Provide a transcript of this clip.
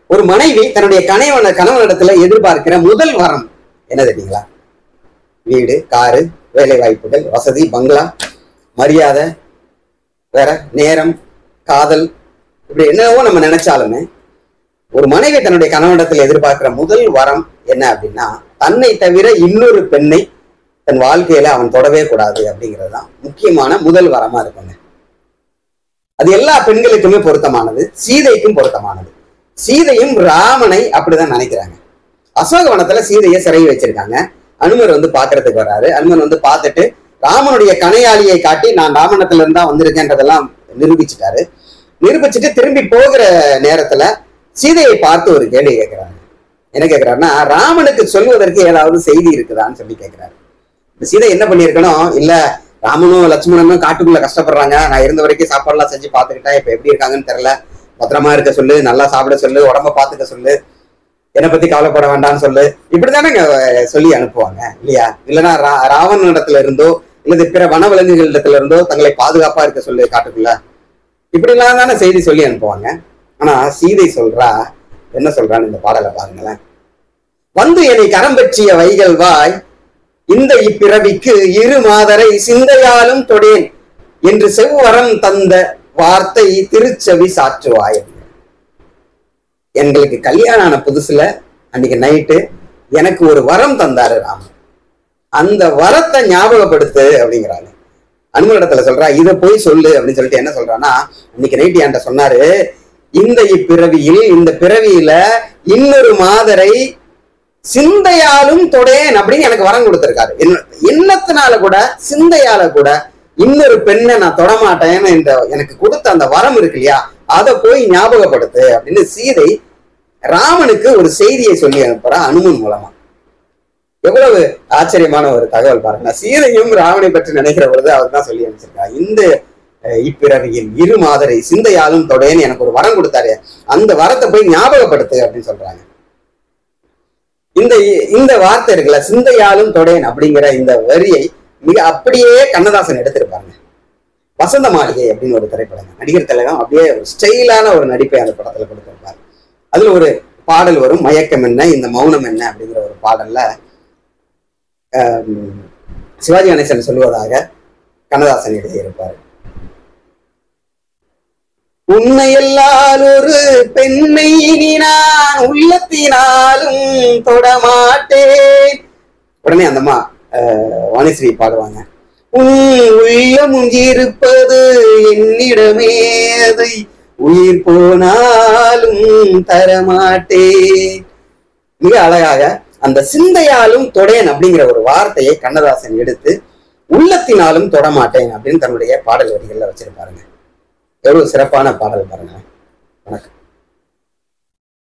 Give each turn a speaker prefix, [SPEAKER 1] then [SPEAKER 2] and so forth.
[SPEAKER 1] ஒரு மனைவி தன்னுடைய கணவனிடத்துல எதிர்பார்க்கிற முதல் வரம் என்ன தெரியுங்களா? வீடு, காரு, வேலை வாய்ப்புகள், வசதி, பங்களா, மரியாதை, வேற நேரம், காதல், இப்படி என்னவோ நம்ம நினைச்சாலுமே ஒரு மனைவி தன்னுடைய கணவனிடத்துல எதிர்பார்க்கிற முதல் வரம் என்ன அப்படின்னா, தன்னை தவிர இன்னொரு பெண்ணை தன் வாழ்க்கையில அவன் தொடவே கூடாது அப்படிங்கிறது தான் முக்கியமான முதல் வரமா இருக்குங்க. அது எல்லா பெண்களுக்குமே பொருத்தமானது, சீதைக்கும் பொருத்தமானது. சீதையும் ராமனை அப்படிதான் நினைக்கிறாங்க. அசோகவனத்துல சீதையை சிறை வச்சிருக்காங்க. அனுமர் பாக்குறதுக்கு வர்றாரு. அனுமர் பார்த்துட்டு ராமனுடைய கணையாளியை காட்டி நான் ராமணத்துல இருந்தா வந்திருக்கேன்றதெல்லாம் நிரூபிச்சுட்டாரு. நிரூபிச்சுட்டு திரும்பி போகிற நேரத்துல சீதையை பார்த்து ஒரு கேள்வி கேட்கிறாரு. என்ன கேட்கிறாருன்னா, ராமனுக்கு சொல்வதற்கு ஏதாவது செய்தி இருக்குதான்னு சொல்லி கேட்கிறாரு. சீதை என்ன பண்ணிருக்கணும், இல்ல ராமனும் லட்சுமணனும் காட்டுக்குள்ள கஷ்டப்படுறாங்க, நான் இருந்த வரைக்கும் சாப்பாடுலாம் செஞ்சு பார்த்துக்கிட்டேன், இப்ப எப்படி இருக்காங்கன்னு தெரியல, பத்திரமா இருக்க சொல்லு, நல்லா சாப்பிட சொல்லு, உடம்ப பாத்துக்க சொல்லு, என்னை பத்தி கவலைப்பட வேண்டாம்னு சொல்லு, இப்படித்தானே சொல்லி அனுப்புவாங்க இல்லையா? இல்லைன்னா ராவண இடத்துல இருந்தோ இல்லது பிற வனவிலங்குகள் இடத்துல இருந்தோ தங்களை பாதுகாப்பா இருக்க சொல்லு காட்டுக்குள்ள, இப்படி எல்லாம் தானே செய்தி சொல்லி அனுப்புவாங்க. ஆனா சீதை சொல்றா, என்ன சொல்றான்னு இந்த பாடலை பாருங்களேன். வந்து என்னை கரம் பற்றிய வைகள் வாய், இந்த இப்பிறவிக்கு இரு மாதரை சிந்தையாலும் தொடேன் என்று செவ்வரம் தந்த வார்த்தை திருச்செவி சாற்றுவாய். எங்களுக்கு கல்யாணம் ஆன புதுசுல அன்னைக்கு நைட்டு எனக்கு ஒரு வரம் தந்தாரு ராமன், அந்த வரத்தை ஞாபகப்படுத்து அப்படிங்கிறாங்க. அனுமனிடத்துல சொல்றா, இதை போய் சொல்லு அப்படின்னு சொல்லிட்டு என்ன சொல்றான்னா, அன்னைக்கு நைட்டு என்கிட்ட சொன்னாரு, இந்த இப்பிறவியில் இந்த பிறவியில இன்னொரு மாதரை சிந்தையாலும் தொடேன் அப்படின்னு எனக்கு வரம் கொடுத்திருக்காரு. எண்ணத்தினால கூட சிந்தையால கூட இன்னொரு பெண்ணை நான் தொடமாட்டேன்னு எனக்கு கொடுத்த அந்த வரம் இருக்கு இல்லையா, அதை போய் ஞாபகப்படுத்து அப்படின்னு சீதை ராமனுக்கு ஒரு செய்தியை சொல்லி அனுப்புறா அனுமன் மூலமா. எவ்வளவு ஆச்சரியமான ஒரு தகவல் பாருங்க. சீதையும் ராமனை பற்றி நினைக்கிற பொழுது அவர் தான் சொல்லி அனுப்பிச்சிருக்கா, இந்த இப்பிறவியில் இரு மாதரை சிந்தையாலும் தொடேன்னு எனக்கு ஒரு வரம் கொடுத்தாரு, அந்த வரத்தை போய் ஞாபகப்படுத்து அப்படின்னு சொல்றாங்க. இந்த வார்த்தை இருக்குல்ல, சிந்தையாலும் தொடேன் அப்படிங்கிற இந்த வரியை மிக அப்படியே கண்ணதாசன் எடுத்திருப்பாங்க. வசந்த மாளிகை அப்படின்னு ஒரு திரைப்படம், நடிகர் திலகம் அப்படியே ஒரு ஸ்டைலான ஒரு நடிப்பை அந்த படத்துல கொடுத்திருப்பாரு. அதுல ஒரு பாடல் வரும், மயக்கம் என்ன இந்த மௌனம் என்ன அப்படிங்கிற ஒரு பாடல்ல சிவாஜி கணேசன் சொல்லுவதாக கண்ணதாசன் எழுதியிருப்பாரு. உன்னையெல்லால் ஒரு பெண்ணை இனி நான் உள்ளத்தினாலும் தொடமாட்டேன். உடனே அந்தம்மா வாணிஸ்ரீ பாடுவாங்க, உன் உள்ளமும் இருப்பது என்னிடமே, அதை உயிர் போனாலும் தரமாட்டேன். மிக அழகாக அந்த சிந்தையாலும் தொடேன் அப்படிங்கிற ஒரு வார்த்தையை கண்ணதாசன் எடுத்து உள்ளத்தினாலும் தொடமாட்டேன் அப்படின்னு தன்னுடைய பாடல் வரிகள்ல வச்சிருப்பாருங்க. எவ்வளவு சிறப்பான பாடல் பாருங்க. வணக்கம்.